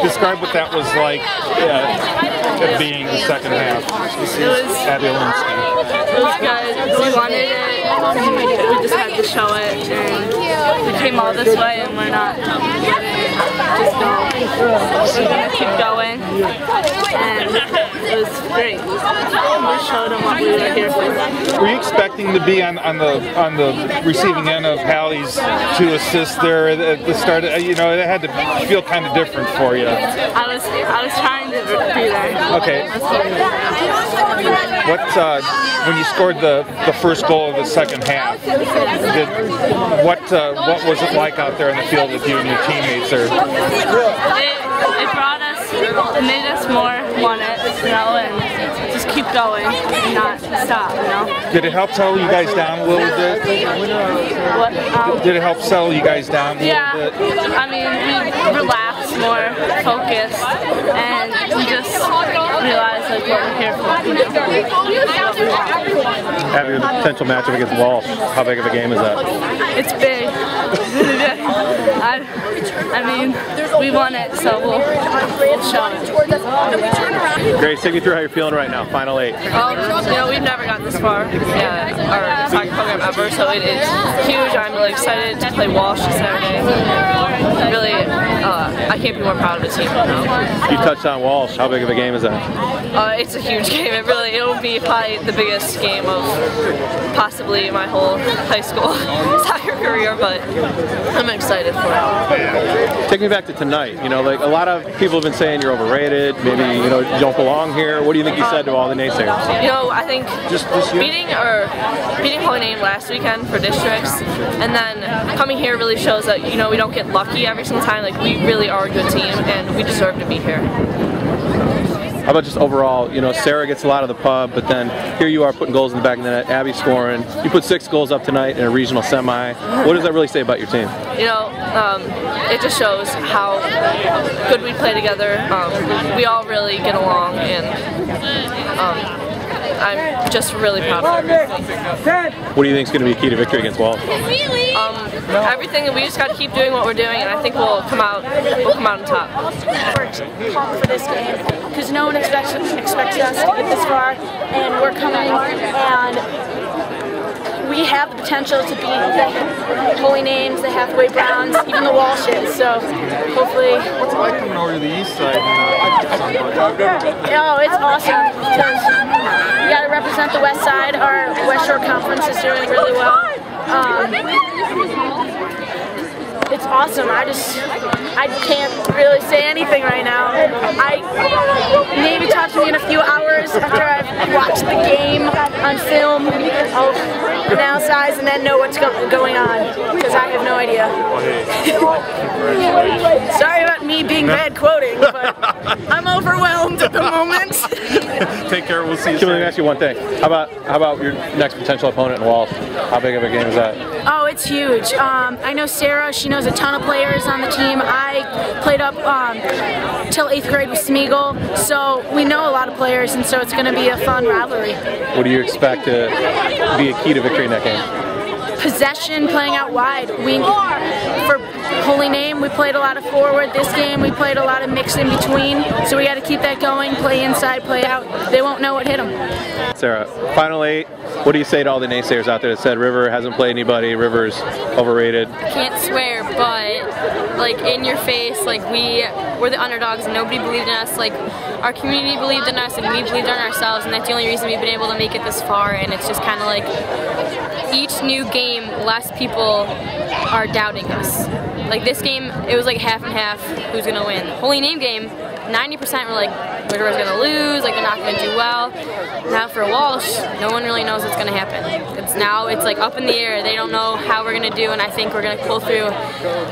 Describe what that was like being the second half. This is Abby Alinsky. It was good. We wanted it. We just had to show it. And we came all this way and we're not just going. We're going to keep going. And it was great. We showed them what we were here for. Were you expecting to be on the receiving end of Hallie's 2 assists there at the start? You know, it had to feel kind of different for you. I was trying to be there. Okay. What when you scored the first goal of the second half? What was it like out there in the field with you and your teammates there? It brought us, it made us more want it, you know, and just keep going and not stop, you know. Did it help settle you guys down a little bit? What? Did it help settle you guys down a little bit? Yeah, I mean, we relaxed, more focused, and we just realized like what we're here for. Having a potential matchup against Walsh, how big of a game is that? It's big. I mean, we won it, so we'll show it. Grace, take me through how you're feeling right now, final 8. You know, we've never gotten this far in our soccer program ever, so it is huge. I'm really excited to play Walsh this Saturday. Really, I can't be more proud of the team. You touched on Walsh. How big of a game is that? It's a huge game. It will be probably the biggest game of possibly my whole high school soccer career, but I'm excited for it. Take me back to tonight. You know, like a lot of people have been saying you're overrated. Maybe you don't belong here. What do you think you said to all the naysayers? You know, I think beating Holy Name last weekend for districts, and then coming here really shows that we don't get lucky every single time. Like we really are a good team, and we deserve to be here. How about just overall, Sarah gets a lot of the pub, but then here you are putting goals in the back of the net, Abby scoring. You put 6 goals up tonight in a regional semi. What does that really say about your team? It just shows how good we play together. We all really get along, and I'm just really proud of everything. What do you think is going to be key to victory against Walsh? Everything. We just got to keep doing what we're doing, and I think we'll come out on top. We're pumped for this game because no one expects us to get this far, and we're coming, and we have the potential to beat the Holy Names, the Hathaway Browns, even the Walshes. So hopefully. What's it like coming over to the east side? Oh, it's awesome because we got to represent the west side. Our West Shore Conference is doing really well. It's awesome. I can't really say anything right now. Maybe talk to me in a few hours after I've watched the game on film. I'll analyze and then know what's going on because I have no idea. Sorry about me being bad quoting, but I'm overwhelmed at the moment. Take care. We'll see you. Let me ask you one thing. How about your next potential opponent in Walsh? How big of a game is that? Oh, it's huge. I know Sarah. She knows a ton of players on the team. I played up till 8th grade with Smeagol, so we know a lot of players, and so it's going to be a fun rivalry. What do you expect to be a key to victory in that game? Possession, playing out wide. For Holy Name, we played a lot of forward. This game, we played a lot of mix in between, so we got to keep that going, play inside, play out. They won't know what hit them. Sarah, final 8. What do you say to all the naysayers out there that said River hasn't played anybody, River's overrated? Can't swear, but like in your face, like we're the underdogs and nobody believed in us. Like our community believed in us and we believed in ourselves, and that's the only reason we've been able to make it this far. And it's just kind of like each new game, less people are doubting us. Like this game, it was like half and half who's gonna win. Holy Name game, 90% were like River's gonna lose, like they're not gonna do well. Now for Walsh, no one really knows what's gonna happen. It's like up in the air. They don't know how we're gonna do, and I think we're gonna pull through.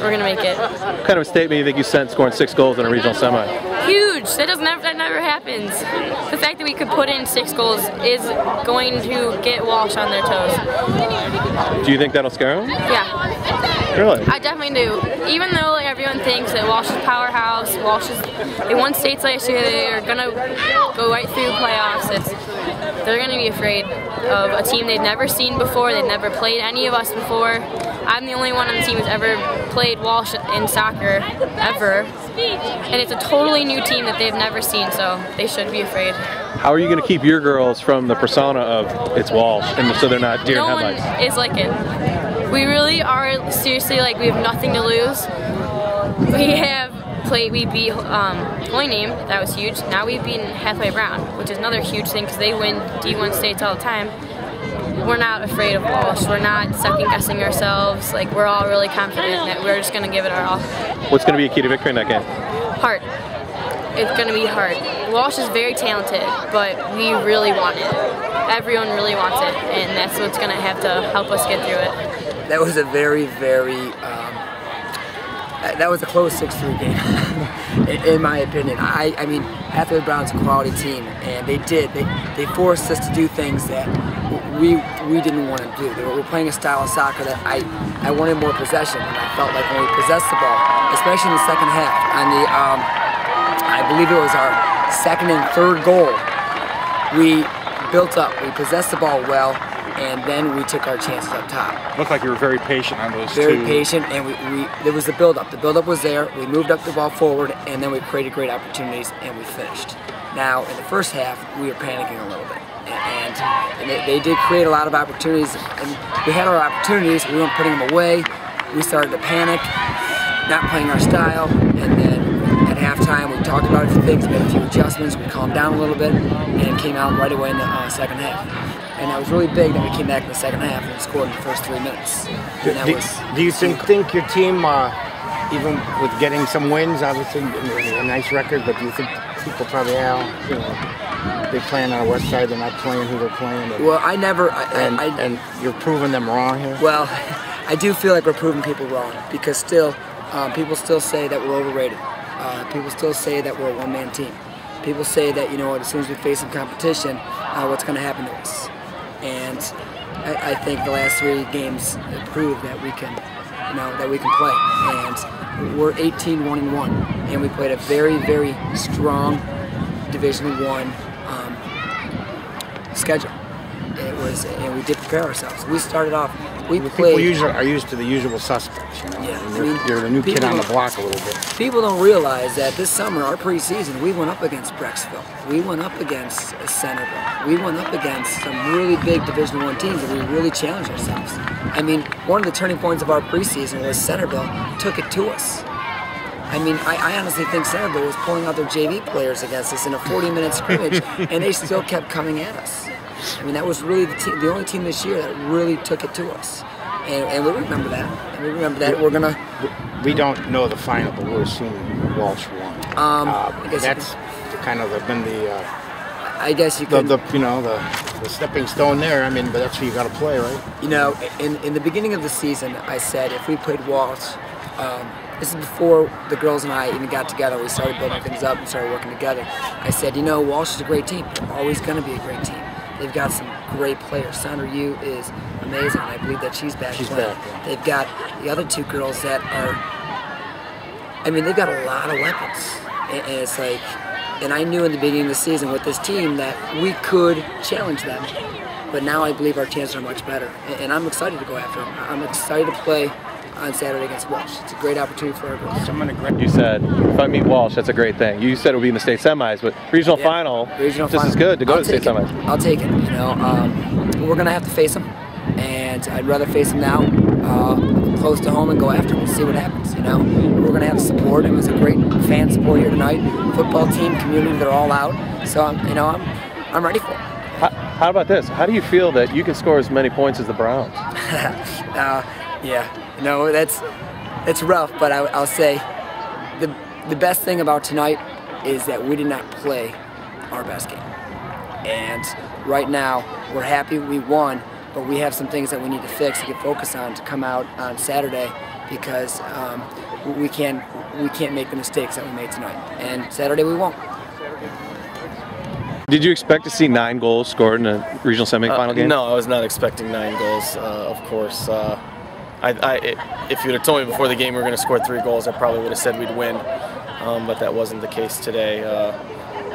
We're gonna make it. What kind of a statement do you think you sent scoring 6 goals in a regional semi? Huge. That never happens. The fact that we could put in 6 goals is going to get Walsh on their toes. Do you think that'll scare them? Yeah. Really? I definitely do. Even though like everyone thinks that Walsh is powerhouse, they won states last year, they're gonna go right through playoffs. They're gonna be afraid of a team they've never seen before. They've never played any of us before. I'm the only one on the team who's ever played Walsh in soccer, ever. And it's a totally new team that they've never seen, so they should be afraid. How are you going to keep your girls from the persona of it's Walsh, and so they're not deer in headlights? No one is like it. We really are seriously like we have nothing to lose. We beat Holy Name, that was huge. Now we've beaten Hathaway Brown, which is another huge thing because they win D1 states all the time. We're not afraid of Walsh. We're not second guessing ourselves. Like we're all really confident that we're just going to give it our all. What's going to be a key to victory in that game? Heart. It's going to be hard. Walsh is very talented, but we really want it. Everyone really wants it, and that's what's going to have to help us get through it. That was a very, that was a close 6-3 game, in my opinion. I mean, Hathaway Brown's a quality team, and they forced us to do things that we didn't want to do. We're playing a style of soccer that I wanted more possession, and I felt like when we possessed the ball, especially in the second half, on the I believe it was our second and third goal, we built up, we possessed the ball well, and then we took our chances up top. Looked like you were very patient on those Very patient, and there was the build-up. The build-up was there, we moved up the ball forward, and then we created great opportunities, and we finished. Now, in the first half, we were panicking a little bit, and they did create a lot of opportunities, and we had our opportunities, we weren't putting them away, we started to panic, not playing our style, and then at halftime, we talked about a few things, made a few adjustments, we calmed down a little bit, and came out right away in the second half. And that was really big that we came back in the second half and scored in the first 3 minutes. Do you think your team, even with getting some wins, obviously a nice record, but do you think people probably they're playing on the west side, they're not playing who they're playing? Well, and you're proving them wrong here? Well, I do feel like we're proving people wrong because still, people still say that we're overrated. People still say that we're a one-man team. People say that, you know what, as soon as we face some competition, what's going to happen to us? And I think the last 3 games prove that we can, play. And we're 18-1-1, and we played a very, very strong Division I schedule. And we did prepare ourselves. We started off. People are used to the usual suspects, you know. Yeah, you're the new kid on the block a little bit. People don't realize that this summer, our preseason, we went up against Brecksville. We went up against Centerville. We went up against some really big Division I teams, and we really challenged ourselves. I mean, one of the turning points of our preseason was Centerville took it to us. I mean, I honestly think Centerville was pulling out their JV players against us in a 40-minute scrimmage, and they still kept coming at us. I mean, that was really the only team this year that really took it to us. And we remember that. And we remember that. We don't know the final, but we're assuming Walsh won. That's kind of been the... I guess you could... The stepping stone there. I mean, but that's who you got to play, right? You know, in the beginning of the season, I said if we played Walsh, this is before the girls and I even got together. We started building things up and started working together. I said, you know, Walsh is a great team. They're always going to be a great team. They've got some great players. Sandra Yu is amazing, and I believe that she's back playing. Yeah. They've got the other 2 girls that are, I mean, they've got a lot of weapons. And it's like, and I knew in the beginning of the season with this team that we could challenge them. But now I believe our chances are much better. And I'm excited to go after them. I'm excited to play on Saturday against Walsh. It's a great opportunity for our girls. You said, if I meet Walsh, that's a great thing. You said it would be in the state semis, but regional final, this is good to go to the state semis. I'll take it. You know, we're going to have to face them, and I'd rather face them now, close to home, and go after them and see what happens. You know, we're going to have support. It was a great fan support here tonight. Football team, community, they're all out. So, I'm ready for it. How about this? How do you feel that you can score as many points as the Browns? Yeah. No, that's rough, but I'll say the best thing about tonight is that we did not play our best game. And right now, we're happy we won, but we have some things that we need to fix to get focused on to come out on Saturday because we can't make the mistakes that we made tonight. And Saturday we won't. Did you expect to see 9 goals scored in a regional semifinal game? No, I was not expecting 9 goals, of course. if you would have told me before the game we were going to score 3 goals, I probably would have said we'd win, but that wasn't the case today.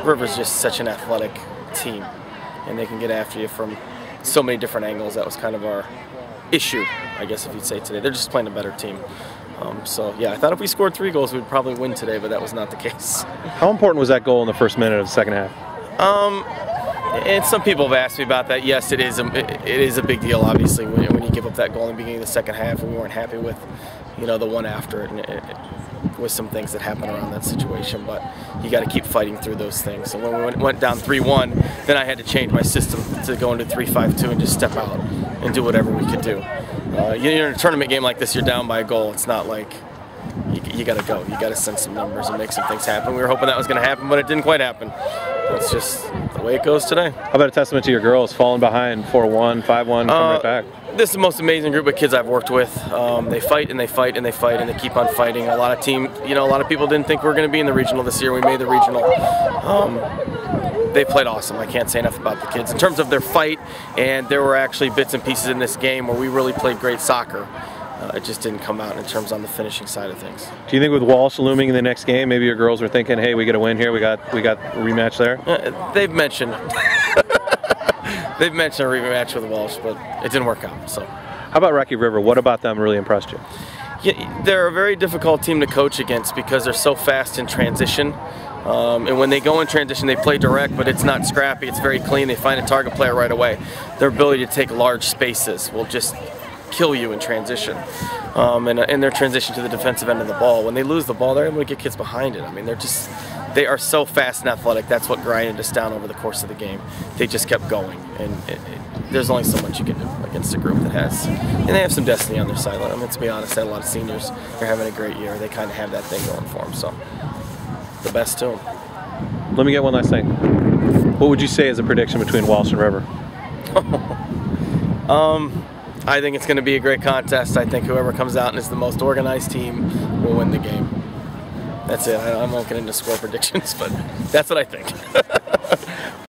River's just such an athletic team, and they can get after you from so many different angles. That was kind of our issue, I guess, if you'd say today. They're just playing a better team. So yeah, I thought if we scored 3 goals, we'd probably win today, but that was not the case. How important was that goal in the first minute of the second half? And some people have asked me about that. Yes, it is a big deal, obviously, when you give up that goal in the beginning of the second half, and we weren't happy with, the one after it. And it was some things that happened around that situation, but you got to keep fighting through those things. And when we went down 3-1, then I had to change my system to go into 3-5-2 and just step out and do whatever we could do. You're in a tournament game like this, you're down by a goal. It's not like you got to go. You got to send some numbers and make some things happen. We were hoping that was going to happen, but it didn't quite happen. That's just the way it goes today. How about a testament to your girls falling behind 4-1, 5-1, coming right back? This is the most amazing group of kids I've worked with. They fight and they fight and they fight and they keep on fighting. A lot of people didn't think we were going to be in the regional this year. We made the regional. They played awesome. I can't say enough about the kids. In terms of their fight, and there were actually bits and pieces in this game where we really played great soccer. It just didn't come out in terms on the finishing side of things. Do you think with Walsh looming in the next game, maybe your girls were thinking, hey, we got a win here, we got a rematch there? They've mentioned a rematch with Walsh, but it didn't work out. So, how about Rocky River? What about them really impressed you? Yeah, they're a very difficult team to coach against because they're so fast in transition. And when they go in transition, they play direct, but it's not scrappy. It's very clean. They find a target player right away. Their ability to take large spaces will just kill you in transition, and their transition to the defensive end of the ball. When they lose the ball, they're able to get kids behind it. I mean, they are so fast and athletic. That's what grinded us down over the course of the game. They just kept going, and there's only so much you can do against a group that has, and they have some destiny on their side. I mean, to be honest, they had a lot of seniors. They're having a great year. They kind of have that thing going for them. So, the best to them. Let me get one last thing. What would you say is a prediction between Walsh and River? I think it's going to be a great contest. I think whoever comes out and is the most organized team will win the game. That's it. I'm not getting into score predictions, but that's what I think.